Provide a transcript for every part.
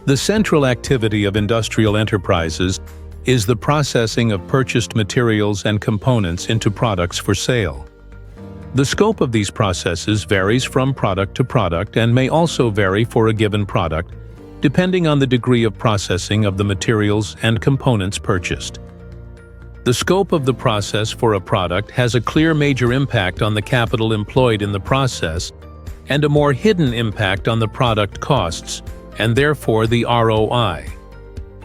The central activity of industrial enterprises is the processing of purchased materials and components into products for sale. The scope of these processes varies from product to product and may also vary for a given product, depending on the degree of processing of the materials and components purchased. The scope of the process for a product has a clear major impact on the capital employed in the process and a more hidden impact on the product costs, and therefore the ROI.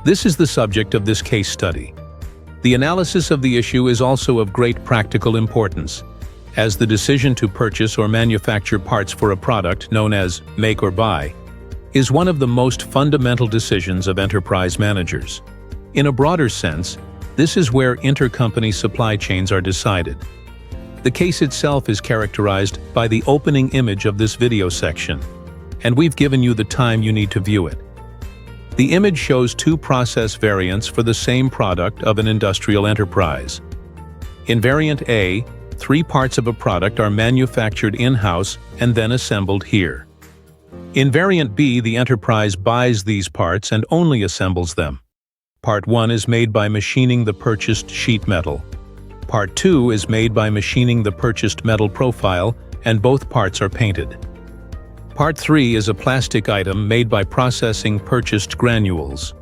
This is the subject of this case study. The analysis of the issue is also of great practical importance, as the decision to purchase or manufacture parts for a product known as make or buy is one of the most fundamental decisions of enterprise managers. In a broader sense, this is where intercompany supply chains are decided. The case itself is characterized by the opening image of this video section, and we've given you the time you need to view it. The image shows two process variants for the same product of an industrial enterprise. In variant A, 3 parts of a product are manufactured in-house and then assembled here. In variant B, the enterprise buys these parts and only assembles them. Part 1 is made by machining the purchased sheet metal. Part 2 is made by machining the purchased metal profile, and both parts are painted. Part 3 is a plastic item made by processing purchased granules.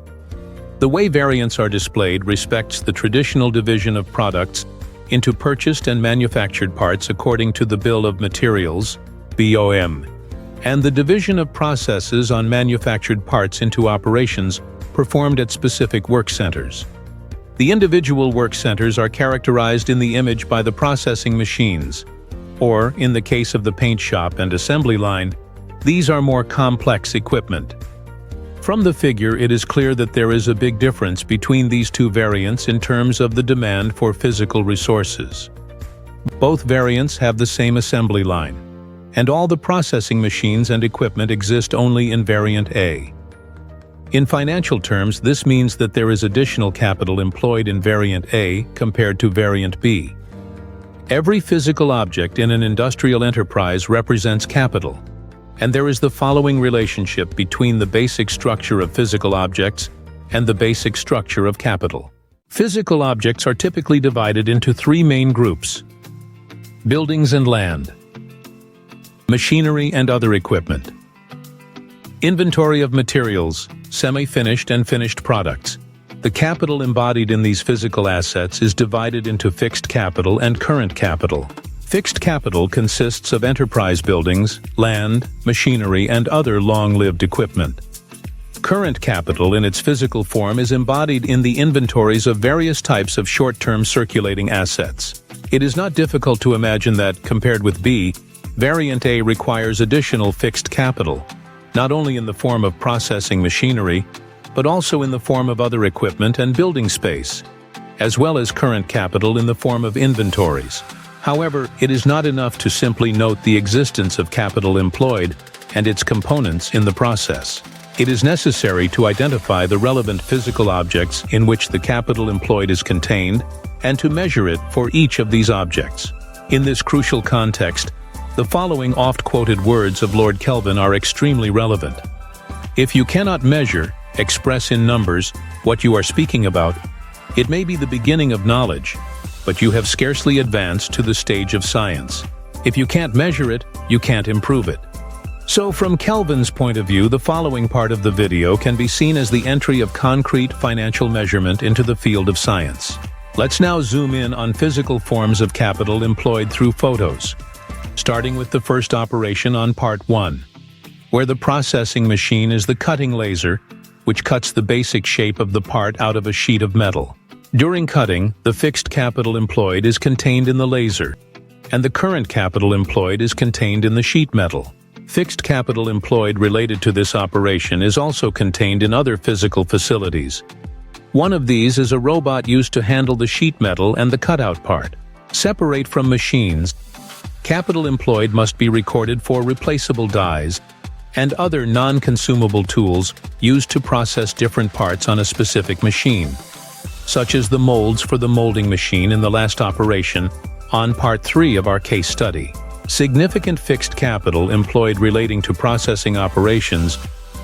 The way variants are displayed respects the traditional division of products into purchased and manufactured parts according to the Bill of Materials, BOM, and the division of processes on manufactured parts into operations performed at specific work centers. The individual work centers are characterized in the image by the processing machines, or, in the case of the paint shop and assembly line, these are more complex equipment. From the figure, it is clear that there is a big difference between these two variants in terms of the demand for physical resources. Both variants have the same assembly line, and all the processing machines and equipment exist only in variant A. In financial terms, this means that there is additional capital employed in variant A compared to variant B. Every physical object in an industrial enterprise represents capital, and there is the following relationship between the basic structure of physical objects and the basic structure of capital. Physical objects are typically divided into 3 main groups: buildings and land, machinery and other equipment. Inventory of materials, semi-finished and finished products. The capital embodied in these physical assets is divided into fixed capital and current capital. Fixed capital consists of enterprise buildings, land, machinery, and other long-lived equipment. Current capital in its physical form is embodied in the inventories of various types of short-term circulating assets. It is not difficult to imagine that, compared with B, variant A requires additional fixed capital, not only in the form of processing machinery, but also in the form of other equipment and building space, as well as current capital in the form of inventories. However, it is not enough to simply note the existence of capital employed and its components in the process. It is necessary to identify the relevant physical objects in which the capital employed is contained and to measure it for each of these objects. In this crucial context, the following oft-quoted words of Lord Kelvin are extremely relevant. If you cannot measure, express in numbers, what you are speaking about, it may be the beginning of knowledge, but you have scarcely advanced to the stage of science. If you can't measure it, you can't improve it. So from Kelvin's point of view, the following part of the video can be seen as the entry of concrete financial measurement into the field of science. Let's now zoom in on physical forms of capital employed through photos, starting with the first operation on part 1, where the processing machine is the cutting laser, which cuts the basic shape of the part out of a sheet of metal. During cutting, the fixed capital employed is contained in the laser, and the current capital employed is contained in the sheet metal. Fixed capital employed related to this operation is also contained in other physical facilities. One of these is a robot used to handle the sheet metal and the cutout part. Separate from machines, capital employed must be recorded for replaceable dies and other non-consumable tools used to process different parts on a specific machine, such as the molds for the molding machine in the last operation on part 3 of our case study. Significant fixed capital employed relating to processing operations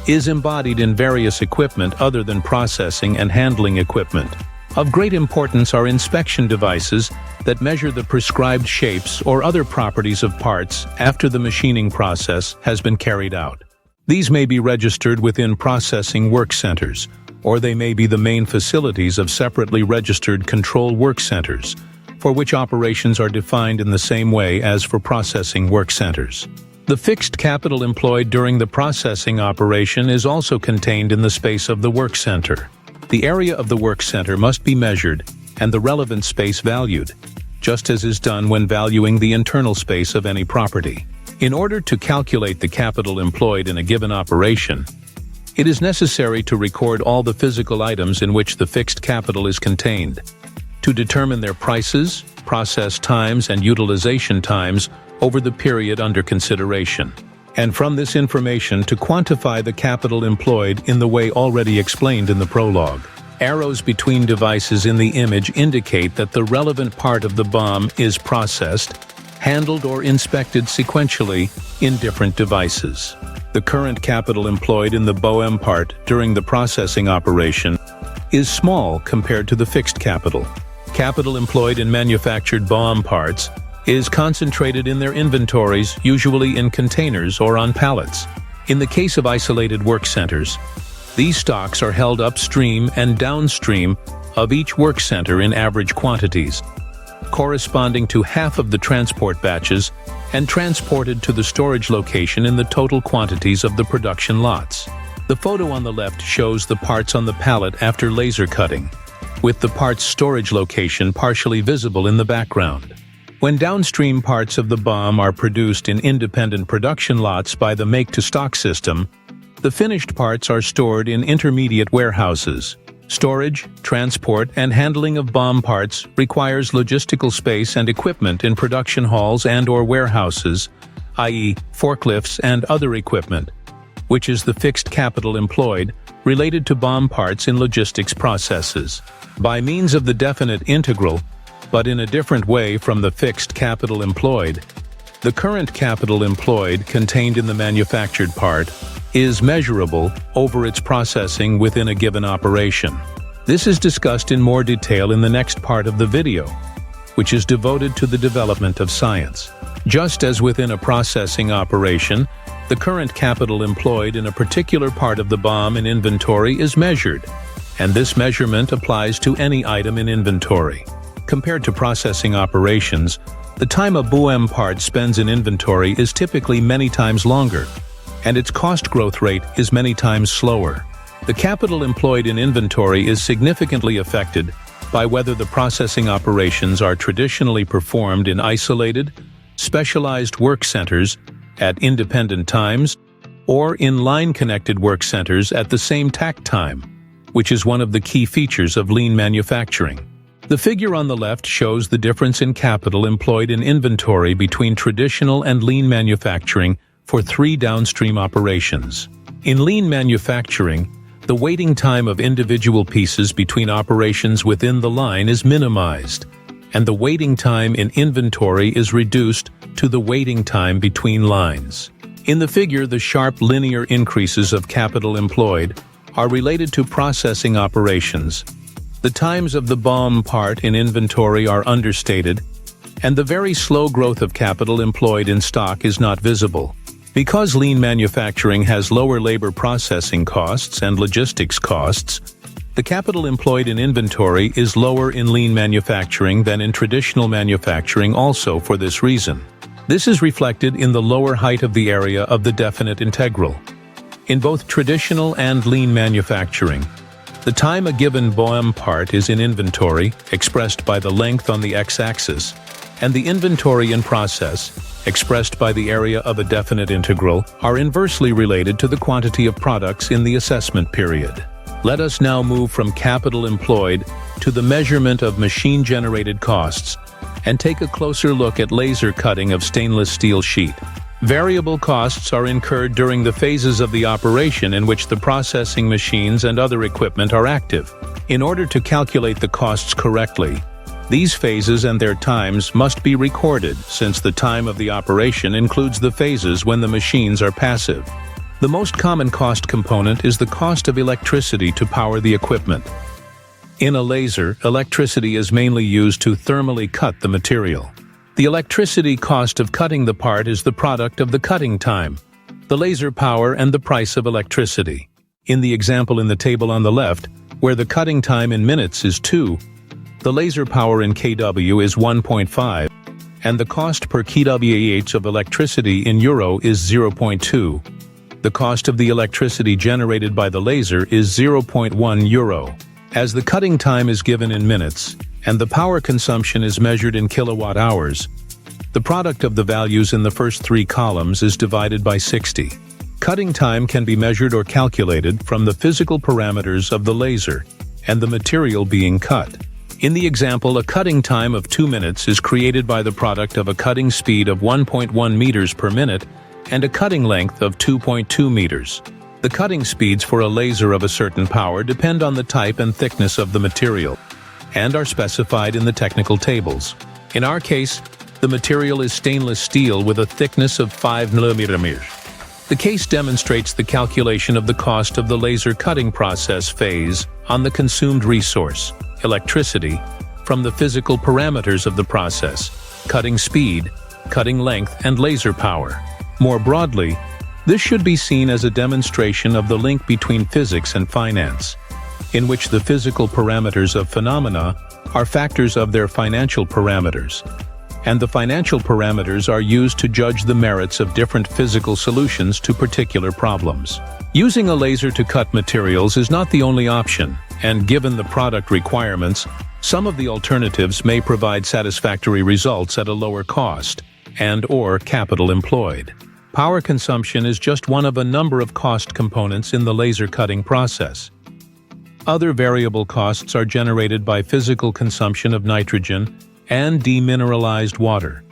is embodied in various equipment other than processing and handling equipment. Of great importance are inspection devices that measure the prescribed shapes or other properties of parts after the machining process has been carried out. These may be registered within processing work centers, or they may be the main facilities of separately registered control work centers, for which operations are defined in the same way as for processing work centers. The fixed capital employed during the processing operation is also contained in the space of the work center. The area of the work center must be measured and the relevant space valued, just as is done when valuing the internal space of any property. In order to calculate the capital employed in a given operation, it is necessary to record all the physical items in which the fixed capital is contained, to determine their prices, process times, and utilization times over the period under consideration, and from this information to quantify the capital employed in the way already explained in the prologue. Arrows between devices in the image indicate that the relevant part of the BOM is processed, handled, or inspected sequentially in different devices. The current capital employed in the BOM part during the processing operation is small compared to the fixed capital. Capital employed in manufactured BOM parts is concentrated in their inventories, usually in containers or on pallets. In the case of isolated work centers, these stocks are held upstream and downstream of each work center in average quantities, corresponding to half of the transport batches, and transported to the storage location in the total quantities of the production lots. The photo on the left shows the parts on the pallet after laser cutting, with the parts storage location partially visible in the background. When downstream parts of the BOM are produced in independent production lots by the make-to-stock system, the finished parts are stored in intermediate warehouses. Storage, transport, and handling of BOM parts requires logistical space and equipment in production halls and/or warehouses, i.e., forklifts and other equipment, which is the fixed capital employed related to BOM parts in logistics processes. By means of the definite integral, but in a different way from the fixed capital employed, the current capital employed contained in the manufactured part is measurable over its processing within a given operation. This is discussed in more detail in the next part of the video, which is devoted to the development of science. Just as within a processing operation, the current capital employed in a particular part of the BOM in inventory is measured, and this measurement applies to any item in inventory. Compared to processing operations, the time a BOM part spends in inventory is typically many times longer, and its cost growth rate is many times slower. The capital employed in inventory is significantly affected by whether the processing operations are traditionally performed in isolated, specialized work centers at independent times, or in line-connected work centers at the same takt time, which is one of the key features of lean manufacturing. The figure on the left shows the difference in capital employed in inventory between traditional and lean manufacturing for 3 downstream operations. In lean manufacturing, the waiting time of individual pieces between operations within the line is minimized, and the waiting time in inventory is reduced to the waiting time between lines. In the figure, the sharp linear increases of capital employed are related to processing operations. The times of the BOM part in inventory are understated, and the very slow growth of capital employed in stock is not visible. Because lean manufacturing has lower labor processing costs and logistics costs, the capital employed in inventory is lower in lean manufacturing than in traditional manufacturing also for this reason. This is reflected in the lower height of the area of the definite integral. In both traditional and lean manufacturing, the time a given BOM part is in inventory, expressed by the length on the x-axis, and the inventory in process, expressed by the area of a definite integral, are inversely related to the quantity of products in the assessment period. Let us now move from capital employed to the measurement of machine-generated costs and take a closer look at laser cutting of stainless steel sheet. Variable costs are incurred during the phases of the operation in which the processing machines and other equipment are active. In order to calculate the costs correctly, these phases and their times must be recorded, since the time of the operation includes the phases when the machines are passive. The most common cost component is the cost of electricity to power the equipment. In a laser, electricity is mainly used to thermally cut the material. The electricity cost of cutting the part is the product of the cutting time, the laser power, and the price of electricity. In the example in the table on the left, where the cutting time in minutes is 2, the laser power in kW is 1.5, and the cost per kWh of electricity in euro is 0.2. The cost of the electricity generated by the laser is 0.1 euro. As the cutting time is given in minutes, and the power consumption is measured in kilowatt hours, the product of the values in the first 3 columns is divided by 60. Cutting time can be measured or calculated from the physical parameters of the laser and the material being cut. In the example, a cutting time of 2 minutes is created by the product of a cutting speed of 1.1 meters per minute and a cutting length of 2.2 meters. The cutting speeds for a laser of a certain power depend on the type and thickness of the material, and are specified in the technical tables. In our case, the material is stainless steel with a thickness of 5 millimeters. The case demonstrates the calculation of the cost of the laser cutting process phase on the consumed resource, electricity, from the physical parameters of the process, cutting speed, cutting length, and laser power. More broadly, this should be seen as a demonstration of the link between physics and finance, in which the physical parameters of phenomena are factors of their financial parameters, and the financial parameters are used to judge the merits of different physical solutions to particular problems. Using a laser to cut materials is not the only option, and given the product requirements, some of the alternatives may provide satisfactory results at a lower cost and/or capital employed. Power consumption is just one of a number of cost components in the laser cutting process. Other variable costs are generated by physical consumption of nitrogen and demineralized water.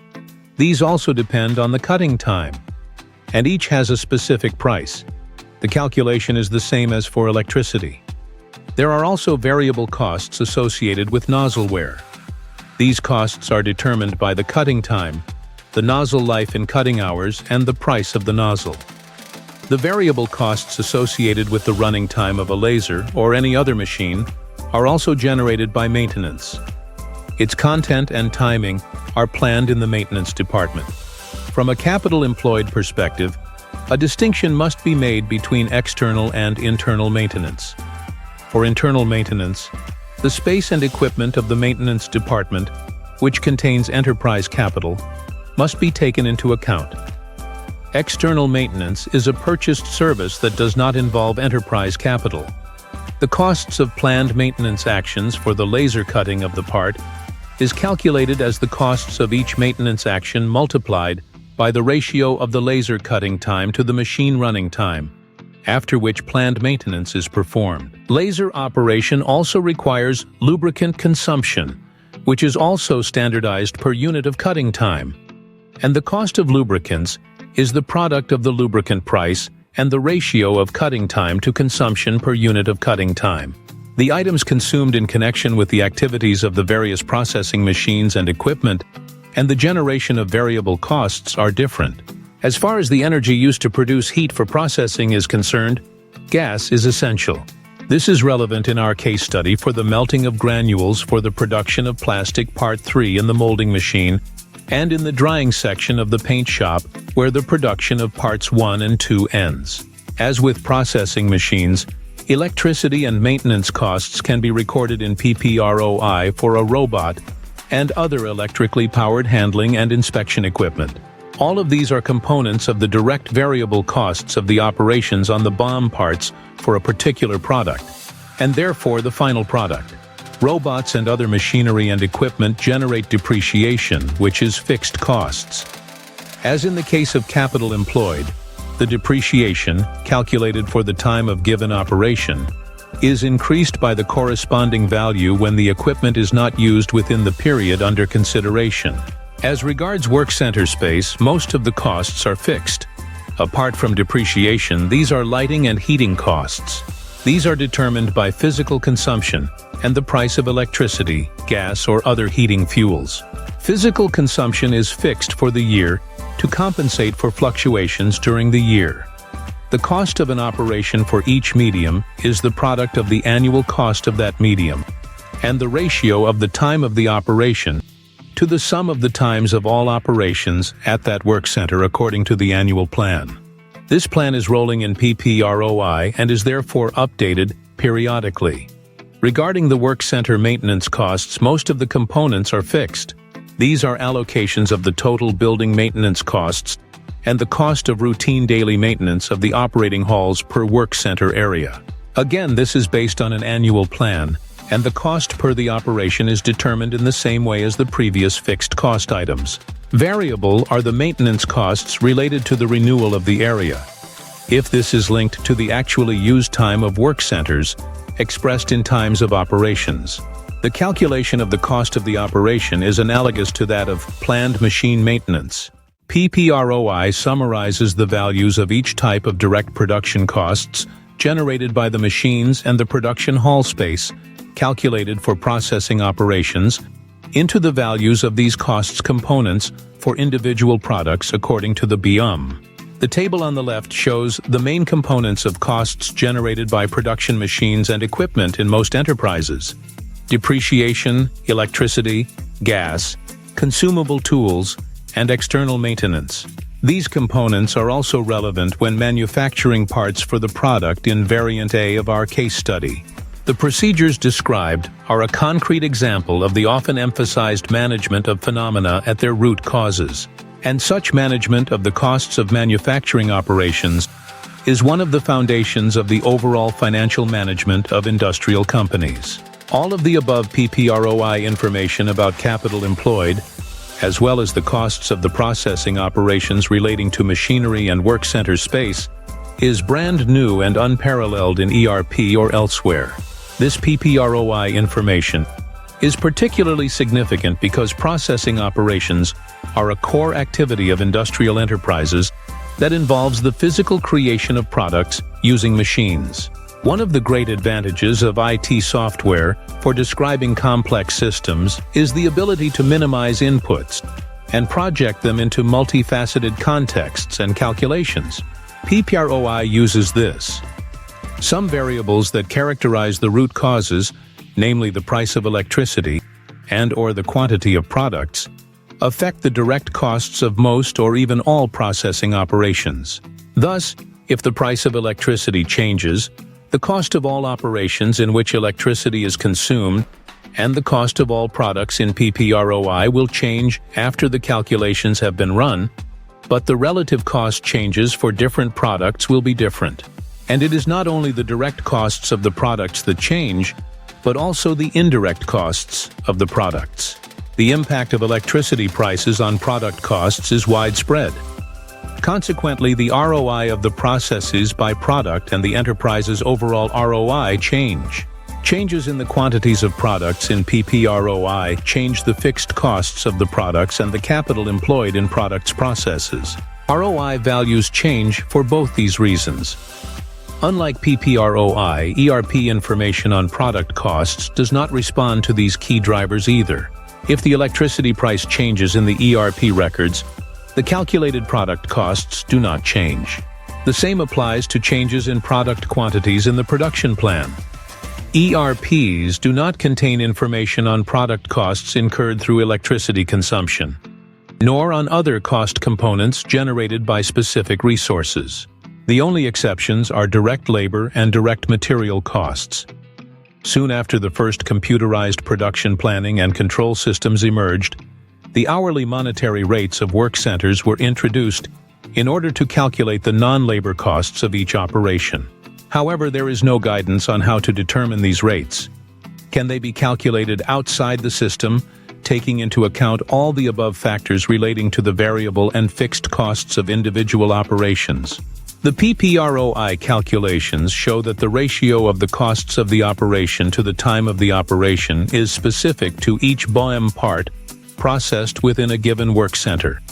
These also depend on the cutting time, and each has a specific price. The calculation is the same as for electricity. There are also variable costs associated with nozzle wear. These costs are determined by the cutting time, the nozzle life in cutting hours, and the price of the nozzle. The variable costs associated with the running time of a laser or any other machine are also generated by maintenance. Its content and timing are planned in the maintenance department. From a capital employed perspective, a distinction must be made between external and internal maintenance. For internal maintenance, the space and equipment of the maintenance department, which contains enterprise capital, must be taken into account. External maintenance is a purchased service that does not involve enterprise capital. The costs of planned maintenance actions for the laser cutting of the part is calculated as the costs of each maintenance action multiplied by the ratio of the laser cutting time to the machine running time, after which planned maintenance is performed. Laser operation also requires lubricant consumption, which is also standardized per unit of cutting time. And the cost of lubricants is the product of the lubricant price and the ratio of cutting time to consumption per unit of cutting time. The items consumed in connection with the activities of the various processing machines and equipment and the generation of variable costs are different. As far as the energy used to produce heat for processing is concerned, gas is essential. This is relevant in our case study for the melting of granules for the production of plastic part 3 in the molding machine and in the drying section of the paint shop where the production of parts 1 and 2 ends. As with processing machines, electricity and maintenance costs can be recorded in PPRoi for a robot and other electrically powered handling and inspection equipment. All of these are components of the direct variable costs of the operations on the BOM parts for a particular product, and therefore the final product. Robots and other machinery and equipment generate depreciation, which is fixed costs. As in the case of capital employed, the depreciation, calculated for the time of given operation, is increased by the corresponding value when the equipment is not used within the period under consideration. As regards work center space, most of the costs are fixed. Apart from depreciation, these are lighting and heating costs. These are determined by physical consumption and the price of electricity, gas, or other heating fuels. Physical consumption is fixed for the year to compensate for fluctuations during the year. The The cost of an operation for each medium is the product of the annual cost of that medium, and the ratio of the time of the operation to the sum of the times of all operations at that work center according to the annual plan. This plan is rolling in PPRoi and is therefore updated periodically. Regarding the work center maintenance costs, most of the components are fixed. These are allocations of the total building maintenance costs and the cost of routine daily maintenance of the operating halls per work center area. Again, this is based on an annual plan, and the cost per the operation is determined in the same way as the previous fixed cost items. Variable are the maintenance costs related to the renewal of the area. If this is linked to the actually used time of work centers, expressed in times of operations. The calculation of the cost of the operation is analogous to that of planned machine maintenance. PPRoi summarizes the values of each type of direct production costs generated by the machines and the production hall space, calculated for processing operations, into the values of these costs components for individual products according to the BUM. The table on the left shows the main components of costs generated by production machines and equipment in most enterprises: depreciation, electricity, gas, consumable tools, and external maintenance. These components are also relevant when manufacturing parts for the product in Variant A of our case study. The procedures described are a concrete example of the often emphasized management of phenomena at their root causes, and such management of the costs of manufacturing operations is one of the foundations of the overall financial management of industrial companies. All of the above PPRoi information about capital employed, as well as the costs of the processing operations relating to machinery and work center space, is brand new and unparalleled in ERP or elsewhere. This PPRoi information is particularly significant because processing operations are a core activity of industrial enterprises that involves the physical creation of products using machines. One of the great advantages of IT software for describing complex systems is the ability to minimize inputs and project them into multifaceted contexts and calculations. PPRoi uses this. Some variables that characterize the root causes, namely the price of electricity and/or the quantity of products, affect the direct costs of most or even all processing operations. Thus, if the price of electricity changes, the cost of all operations in which electricity is consumed and the cost of all products in PPRoi will change after the calculations have been run, but the relative cost changes for different products will be different. And it is not only the direct costs of the products that change, but also the indirect costs of the products. The impact of electricity prices on product costs is widespread. Consequently, the ROI of the processes by product and the enterprise's overall ROI change. Changes in the quantities of products in PPRoi change the fixed costs of the products and the capital employed in products processes. ROI values change for both these reasons. Unlike PPRoi, ERP information on product costs does not respond to these key drivers either. If the electricity price changes in the ERP records, the calculated product costs do not change. The same applies to changes in product quantities in the production plan. ERPs do not contain information on product costs incurred through electricity consumption, nor on other cost components generated by specific resources. The only exceptions are direct labor and direct material costs. Soon after the first computerized production planning and control systems emerged, the hourly monetary rates of work centers were introduced in order to calculate the non-labor costs of each operation. However, there is no guidance on how to determine these rates. Can they be calculated outside the system, taking into account all the above factors relating to the variable and fixed costs of individual operations? The PPRoi calculations show that the ratio of the costs of the operation to the time of the operation is specific to each BOM part processed within a given work center.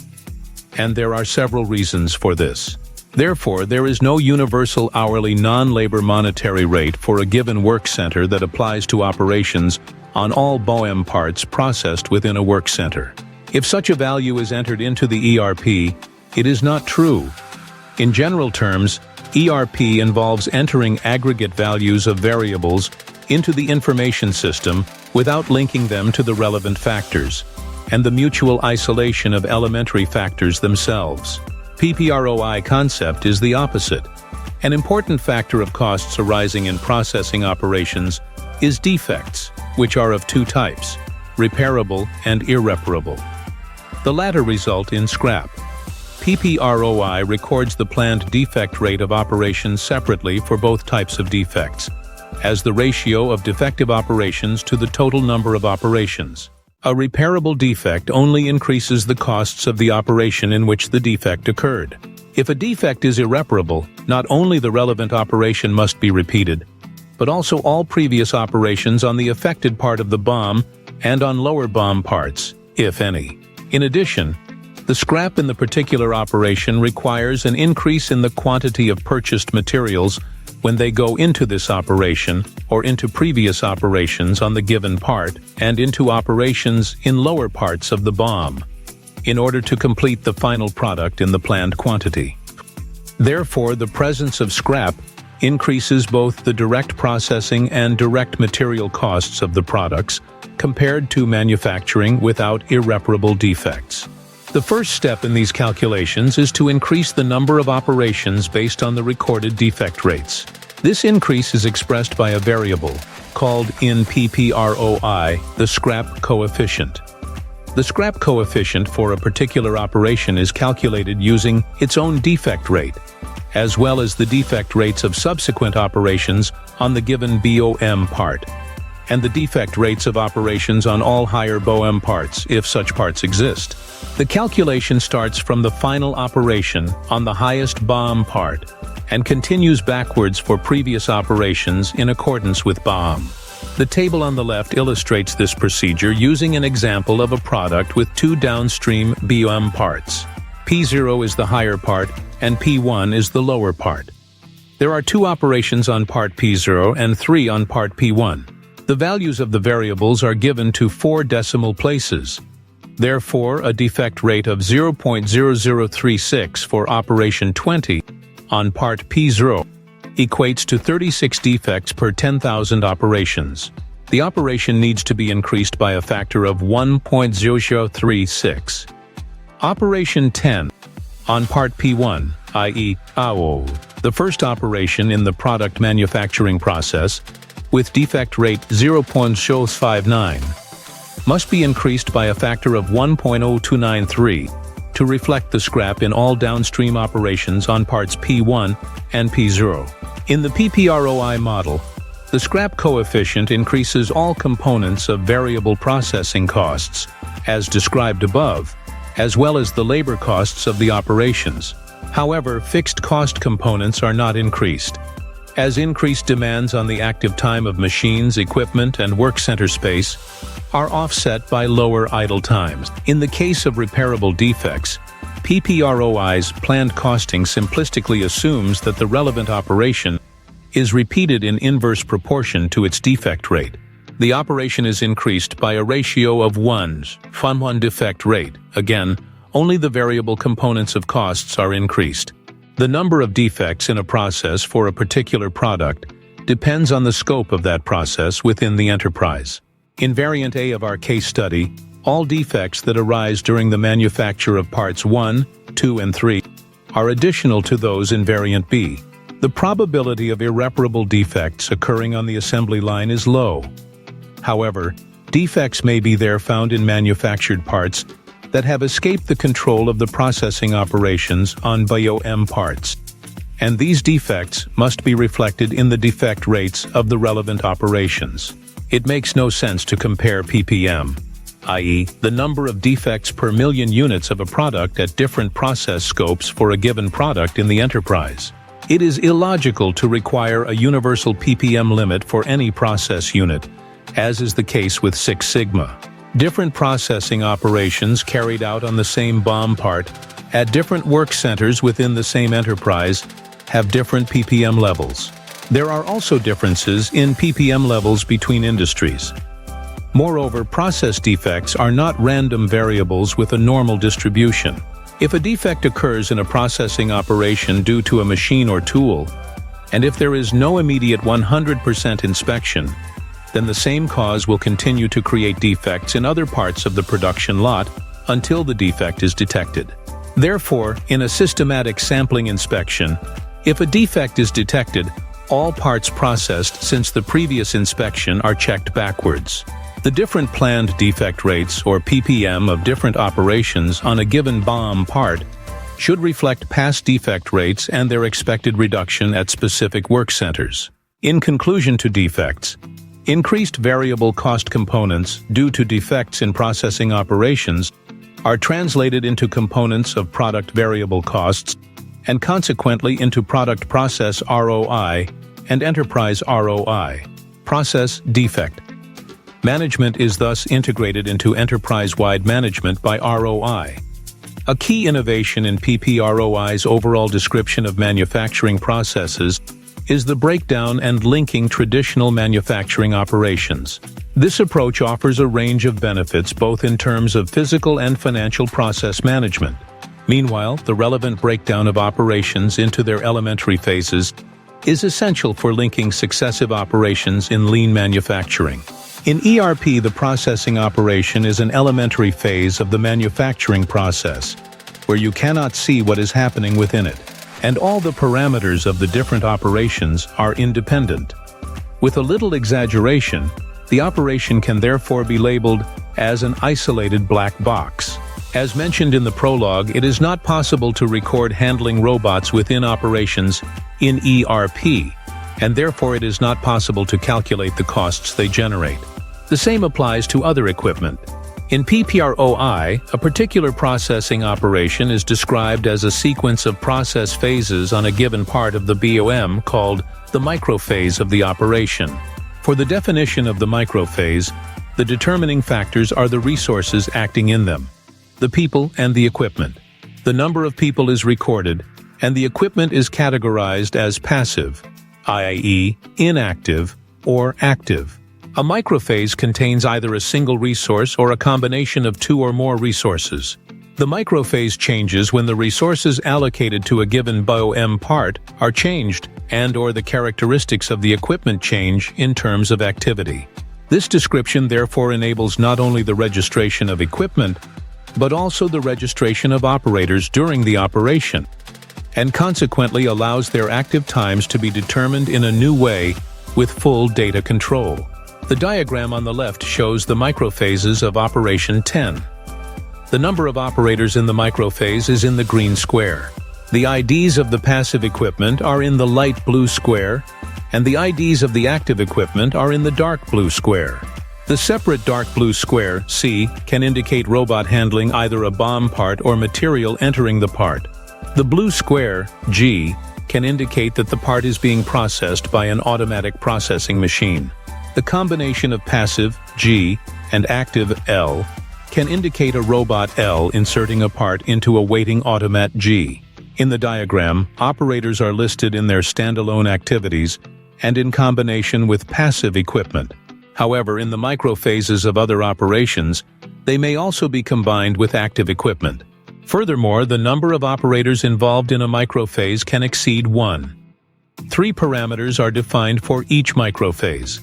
And there are several reasons for this. Therefore, there is no universal hourly non-labor monetary rate for a given work center that applies to operations on all BOM parts processed within a work center. If such a value is entered into the ERP, it is not true. In general terms, ERP involves entering aggregate values of variables into the information system without linking them to the relevant factors, and the mutual isolation of elementary factors themselves. PPRoi concept is the opposite. An important factor of costs arising in processing operations is defects, which are of two types, repairable and irreparable. The latter result in scrap. PPRoi records the planned defect rate of operations separately for both types of defects, as the ratio of defective operations to the total number of operations. A repairable defect only increases the costs of the operation in which the defect occurred. If a defect is irreparable, not only the relevant operation must be repeated, but also all previous operations on the affected part of the BOM and on lower BOM parts, if any. In addition, the scrap in the particular operation requires an increase in the quantity of purchased materials when they go into this operation or into previous operations on the given part and into operations in lower parts of the BOM, in order to complete the final product in the planned quantity. Therefore, the presence of scrap increases both the direct processing and direct material costs of the products compared to manufacturing without irreparable defects. The first step in these calculations is to increase the number of operations based on the recorded defect rates. This increase is expressed by a variable called in PPRoi the scrap coefficient. The scrap coefficient for a particular operation is calculated using its own defect rate, as well as the defect rates of subsequent operations on the given BOM part, and the defect rates of operations on all higher BOM parts, if such parts exist. The calculation starts from the final operation on the highest BOM part and continues backwards for previous operations in accordance with BOM. The table on the left illustrates this procedure using an example of a product with two downstream BOM parts. P0 is the higher part and P1 is the lower part. There are two operations on part P0 and three on part P1. The values of the variables are given to 4 decimal places. Therefore, a defect rate of 0.0036 for operation 20 on part P0 equates to 36 defects per 10,000 operations. The operation needs to be increased by a factor of 1.0036. Operation 10 on part P1, i.e. s.r.o, the first operation in the product manufacturing process, with defect rate 0.059, must be increased by a factor of 1.0293 to reflect the scrap in all downstream operations on parts P1 and P0. In the PPRoi model, the scrap coefficient increases all components of variable processing costs, as described above, as well as the labor costs of the operations. However, fixed cost components are not increased, as increased demands on the active time of machines, equipment, and work center space are offset by lower idle times. In the case of repairable defects, PPRoi's planned costing simplistically assumes that the relevant operation is repeated in inverse proportion to its defect rate. The operation is increased by a ratio of 1 defect rate. Again, only the variable components of costs are increased. The number of defects in a process for a particular product depends on the scope of that process within the enterprise. In variant A of our case study, all defects that arise during the manufacture of parts 1, 2, and 3 are additional to those in variant B. The probability of irreparable defects occurring on the assembly line is low. However, defects may be there found in manufactured parts that have escaped the control of the processing operations on BOM parts, and these defects must be reflected in the defect rates of the relevant operations. It makes no sense to compare PPM, i.e., the number of defects per million units of a product at different process scopes for a given product in the enterprise. It is illogical to require a universal PPM limit for any process unit, as is the case with Six Sigma. Different processing operations carried out on the same BOM part at different work centers within the same enterprise have different PPM levels. There are also differences in PPM levels between industries. Moreover, process defects are not random variables with a normal distribution. If a defect occurs in a processing operation due to a machine or tool, and if there is no immediate 100% inspection, then the same cause will continue to create defects in other parts of the production lot until the defect is detected. Therefore, in a systematic sampling inspection, if a defect is detected, all parts processed since the previous inspection are checked backwards. The different planned defect rates, or ppm, of different operations on a given BOM part should reflect past defect rates and their expected reduction at specific work centers. In conclusion to defects, increased variable cost components due to defects in processing operations are translated into components of product variable costs and consequently into product process ROI and enterprise ROI. Process defect management is thus integrated into enterprise-wide management by ROI. A key innovation in PPRoi's overall description of manufacturing processes is the breakdown and linking traditional manufacturing operations. This approach offers a range of benefits both in terms of physical and financial process management. Meanwhile, the relevant breakdown of operations into their elementary phases is essential for linking successive operations in lean manufacturing. In ERP, the processing operation is an elementary phase of the manufacturing process, where you cannot see what is happening within it, and all the parameters of the different operations are independent. With a little exaggeration, the operation can therefore be labeled as an isolated black box. As mentioned in the prologue, it is not possible to record handling robots within operations in ERP, and therefore it is not possible to calculate the costs they generate. The same applies to other equipment. In PPRoi, a particular processing operation is described as a sequence of process phases on a given part of the BOM called the microphase of the operation. For the definition of the microphase, the determining factors are the resources acting in them, the people and the equipment. The number of people is recorded, and the equipment is categorized as passive, i.e., inactive, or active. A microphase contains either a single resource or a combination of two or more resources. The microphase changes when the resources allocated to a given BOM part are changed and/or the characteristics of the equipment change in terms of activity. This description therefore enables not only the registration of equipment, but also the registration of operators during the operation, and consequently allows their active times to be determined in a new way with full data control. The diagram on the left shows the microphases of Operation 10. The number of operators in the microphase is in the green square. The IDs of the passive equipment are in the light blue square, and the IDs of the active equipment are in the dark blue square. The separate dark blue square, C, can indicate robot handling either a BOM part or material entering the part. The blue square, G, can indicate that the part is being processed by an automatic processing machine. The combination of passive, G, and active, L, can indicate a robot L inserting a part into a waiting automat G. In the diagram, operators are listed in their standalone activities and in combination with passive equipment. However, in the microphases of other operations, they may also be combined with active equipment. Furthermore, the number of operators involved in a microphase can exceed 1. 3 parameters are defined for each microphase: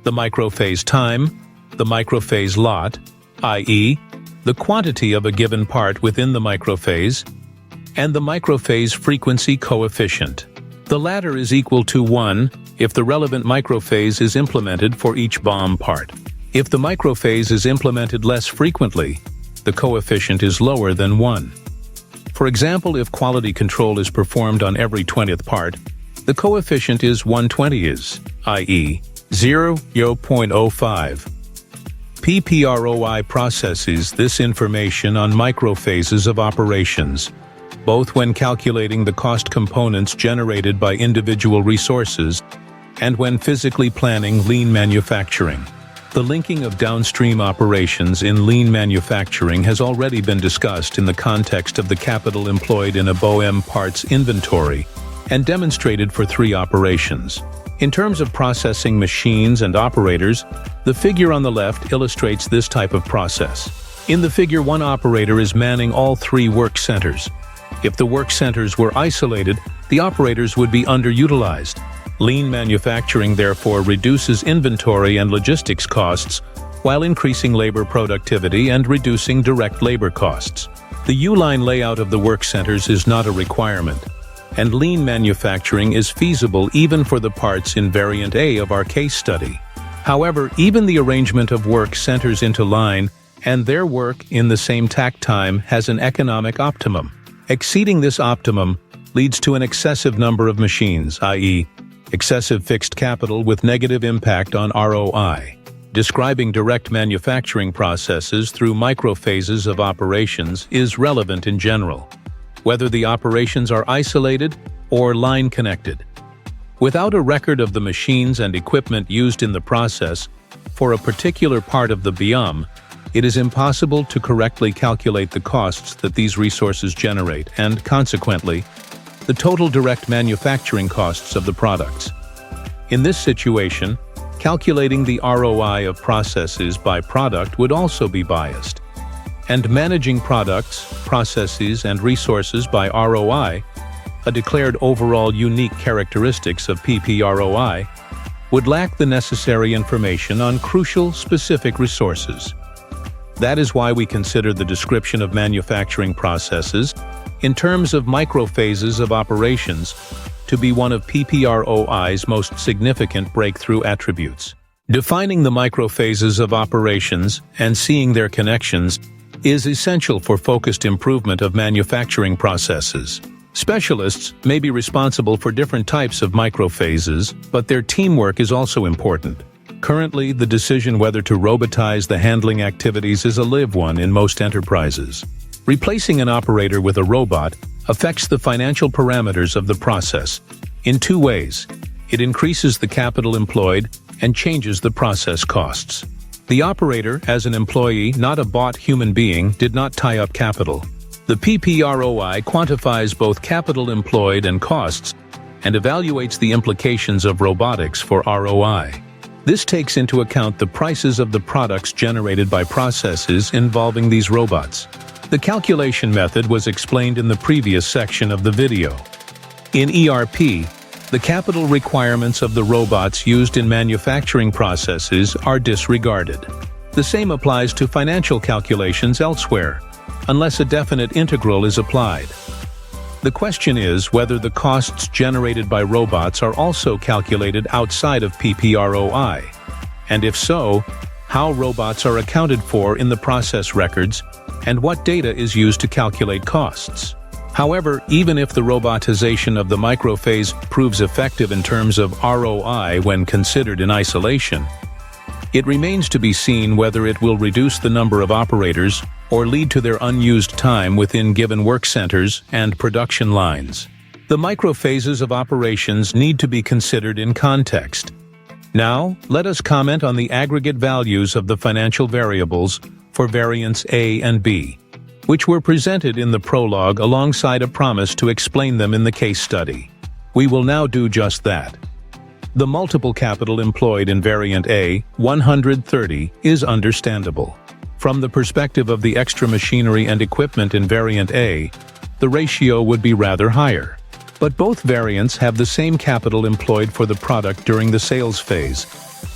the microphase time, the microphase lot, i.e., the quantity of a given part within the microphase, and the microphase frequency coefficient. The latter is equal to 1 if the relevant microphase is implemented for each BOM part. If the microphase is implemented less frequently, the coefficient is lower than 1. For example, if quality control is performed on every 20th part, the coefficient is 1/20, i.e., 0.05. PPRoi processes this information on microphases of operations, both when calculating the cost components generated by individual resources and when physically planning lean manufacturing. The linking of downstream operations in lean manufacturing has already been discussed in the context of the capital employed in a BOM parts inventory and demonstrated for 3 operations. In terms of processing machines and operators, the figure on the left illustrates this type of process. In the figure, one operator is manning all 3 work centers. If the work centers were isolated, the operators would be underutilized. Lean manufacturing therefore reduces inventory and logistics costs while increasing labor productivity and reducing direct labor costs. The U-line layout of the work centers is not a requirement, and lean manufacturing is feasible even for the parts in variant A of our case study. However, even the arrangement of work centers into line and their work in the same takt time has an economic optimum. Exceeding this optimum leads to an excessive number of machines, i.e., excessive fixed capital with negative impact on ROI. Describing direct manufacturing processes through microphases of operations is relevant in general, whether the operations are isolated or line-connected. Without a record of the machines and equipment used in the process for a particular part of the BIOM, it is impossible to correctly calculate the costs that these resources generate and, consequently, the total direct manufacturing costs of the products. In this situation, calculating the ROI of processes by product would also be biased. And managing products, processes, and resources by ROI, a declared overall unique characteristics of PPRoi, would lack the necessary information on crucial, specific resources. That is why we consider the description of manufacturing processes in terms of microphases of operations to be one of PPRoi's most significant breakthrough attributes. Defining the microphases of operations and seeing their connections is essential for focused improvement of manufacturing processes. Specialists may be responsible for different types of microphases, but their teamwork is also important. Currently, the decision whether to robotize the handling activities is a live one in most enterprises. Replacing an operator with a robot affects the financial parameters of the process in 2 ways. It increases the capital employed and changes the process costs. The operator, as an employee, not a bought human being, did not tie up capital. The PPRoi quantifies both capital employed and costs and evaluates the implications of robotics for ROI. This takes into account the prices of the products generated by processes involving these robots. The calculation method was explained in the previous section of the video. In ERP, the capital requirements of the robots used in manufacturing processes are disregarded. The same applies to financial calculations elsewhere, unless a definite integral is applied. The question is whether the costs generated by robots are also calculated outside of PPRoi, and if so, how robots are accounted for in the process records, and what data is used to calculate costs. However, even if the robotization of the microphase proves effective in terms of ROI when considered in isolation, it remains to be seen whether it will reduce the number of operators or lead to their unused time within given work centers and production lines. The microphases of operations need to be considered in context. Now, let us comment on the aggregate values of the financial variables for variants A and B, which were presented in the prologue alongside a promise to explain them in the case study. We will now do just that. The multiple capital employed in variant A, 130, is understandable. From the perspective of the extra machinery and equipment in variant A, the ratio would be rather higher. But both variants have the same capital employed for the product during the sales phase,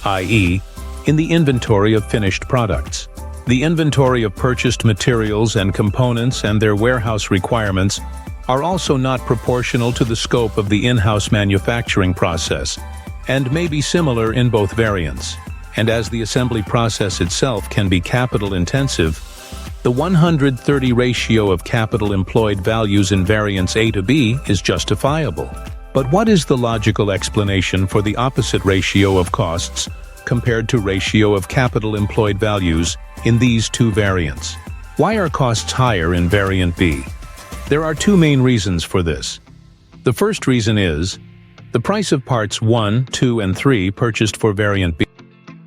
i.e., in the inventory of finished products. The inventory of purchased materials and components and their warehouse requirements are also not proportional to the scope of the in-house manufacturing process, and may be similar in both variants. And as the assembly process itself can be capital-intensive, the 130 ratio of capital employed values in variants A to B is justifiable. But what is the logical explanation for the opposite ratio of costs compared to ratio of capital employed values in these 2 variants? Why are costs higher in variant B? There are 2 main reasons for this. The first reason is the price of parts 1, 2, and 3 purchased for variant B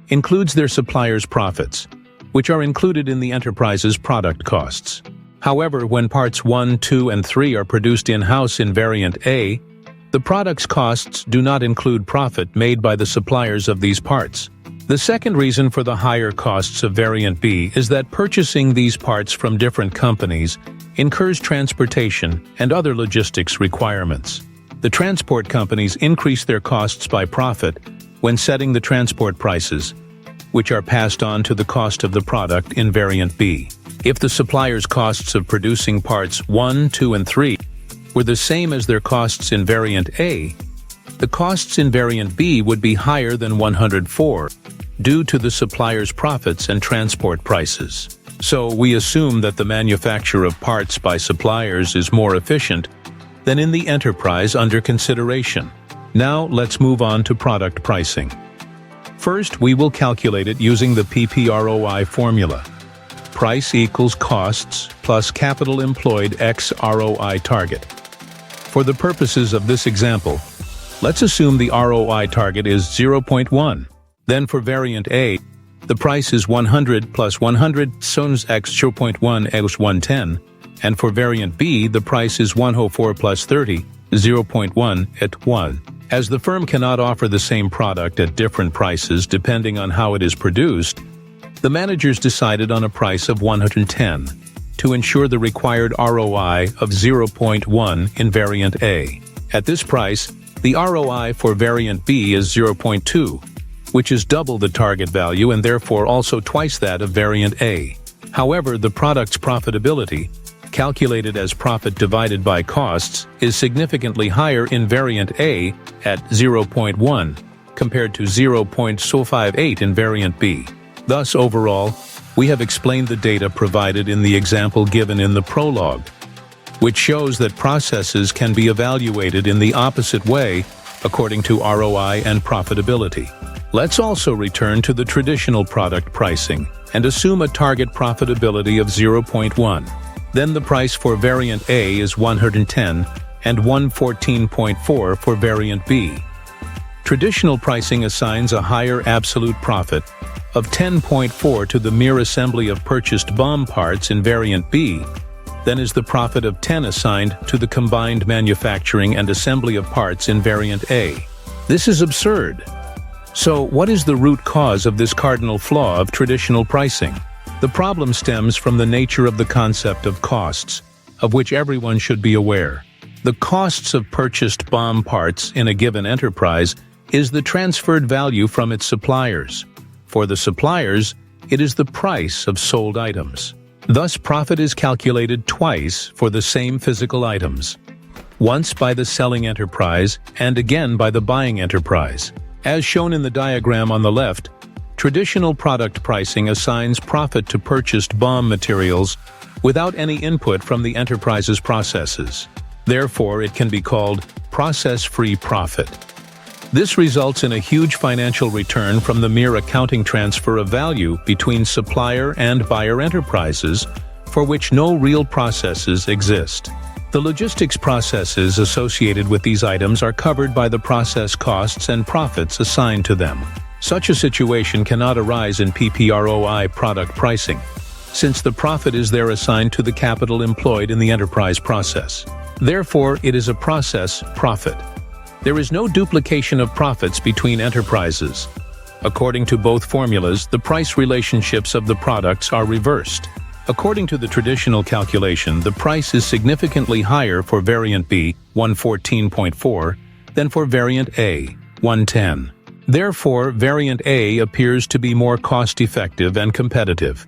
includes their supplier's profits, which are included in the enterprise's product costs. However, when parts 1, 2, and 3 are produced in-house in variant A, the product's costs do not include profit made by the suppliers of these parts. The second reason for the higher costs of variant B is that purchasing these parts from different companies incurs transportation and other logistics requirements. The transport companies increase their costs by profit when setting the transport prices, which are passed on to the cost of the product in variant B. If the supplier's costs of producing parts 1, 2, and 3 were the same as their costs in variant A, the costs in variant B would be higher than 104 due to the supplier's profits and transport prices. So we assume that the manufacture of parts by suppliers is more efficient than in the enterprise under consideration. Now let's move on to product pricing. First, we will calculate it using the PPRoi formula. Price equals costs plus capital employed x ROI target. For the purposes of this example, let's assume the ROI target is 0.1. Then for variant A, the price is 100 plus 100 sons x 0.1 x 110, and for variant B, the price is 104 plus 30, 0.1 at 1. As the firm cannot offer the same product at different prices depending on how it is produced, the managers decided on a price of 110 to ensure the required ROI of 0.1 in variant A. At this price, the ROI for variant B is 0.2, which is double the target value and therefore also twice that of variant A. However, the product's profitability, calculated as profit divided by costs, is significantly higher in variant A at 0.1 compared to 0.058 in variant B. Thus, overall, we have explained the data provided in the example given in the prologue, which shows that processes can be evaluated in the opposite way according to ROI and profitability. Let's also return to the traditional product pricing and assume a target profitability of 0.1. Then the price for variant A is 110 and 114.4 for variant B. Traditional pricing assigns a higher absolute profit of 10.4 to the mere assembly of purchased BOM parts in variant B than is the profit of 10 assigned to the combined manufacturing and assembly of parts in variant A. This is absurd. So, what is the root cause of this cardinal flaw of traditional pricing? The problem stems from the nature of the concept of costs, of which everyone should be aware. The costs of purchased BOM parts in a given enterprise is the transferred value from its suppliers. For the suppliers, it is the price of sold items. Thus, profit is calculated twice for the same physical items, once by the selling enterprise and again by the buying enterprise. As shown in the diagram on the left, traditional product pricing assigns profit to purchased BOM materials without any input from the enterprise's processes. Therefore, it can be called process-free profit. This results in a huge financial return from the mere accounting transfer of value between supplier and buyer enterprises, for which no real processes exist. The logistics processes associated with these items are covered by the process costs and profits assigned to them. Such a situation cannot arise in PPRoi product pricing, since the profit is there assigned to the capital employed in the enterprise process. Therefore, it is a process profit. There is no duplication of profits between enterprises. According to both formulas, the price relationships of the products are reversed. According to the traditional calculation, the price is significantly higher for variant B, 114.4, than for variant A, 110. Therefore, variant A appears to be more cost-effective and competitive.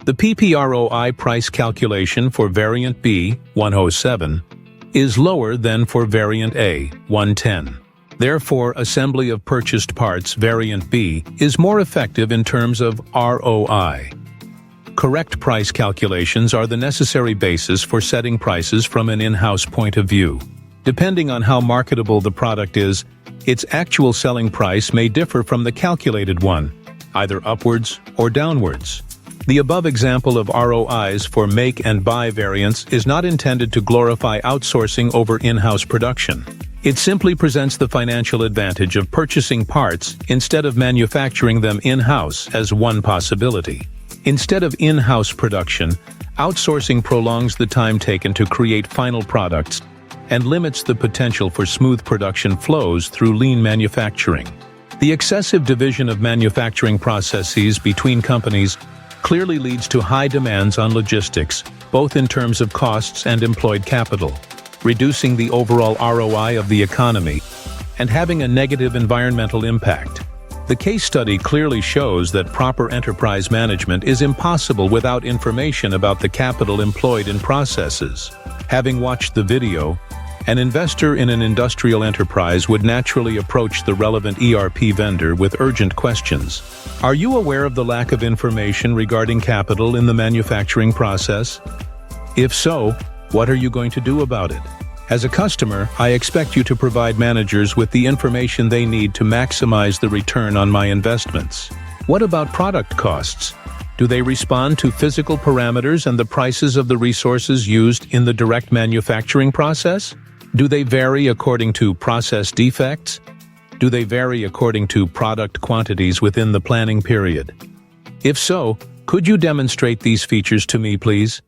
The PPRoi price calculation for variant B, 107, is lower than for variant A, 110. Therefore, assembly of purchased parts variant B is more effective in terms of ROI. Correct price calculations are the necessary basis for setting prices from an in-house point of view. Depending on how marketable the product is, its actual selling price may differ from the calculated one, either upwards or downwards. The above example of ROIs for make and buy variants is not intended to glorify outsourcing over in-house production. It simply presents the financial advantage of purchasing parts instead of manufacturing them in-house as one possibility. Instead of in-house production, outsourcing prolongs the time taken to create final products and limits the potential for smooth production flows through lean manufacturing. The excessive division of manufacturing processes between companies clearly leads to high demands on logistics, both in terms of costs and employed capital, reducing the overall ROI of the economy and having a negative environmental impact. The case study clearly shows that proper enterprise management is impossible without information about the capital employed in processes. Having watched the video, an investor in an industrial enterprise would naturally approach the relevant ERP vendor with urgent questions. Are you aware of the lack of information regarding capital in the manufacturing process? If so, what are you going to do about it? As a customer, I expect you to provide managers with the information they need to maximize the return on my investments. What about product costs? Do they respond to physical parameters and the prices of the resources used in the direct manufacturing process? Do they vary according to process defects? Do they vary according to product quantities within the planning period? If so, could you demonstrate these features to me, please?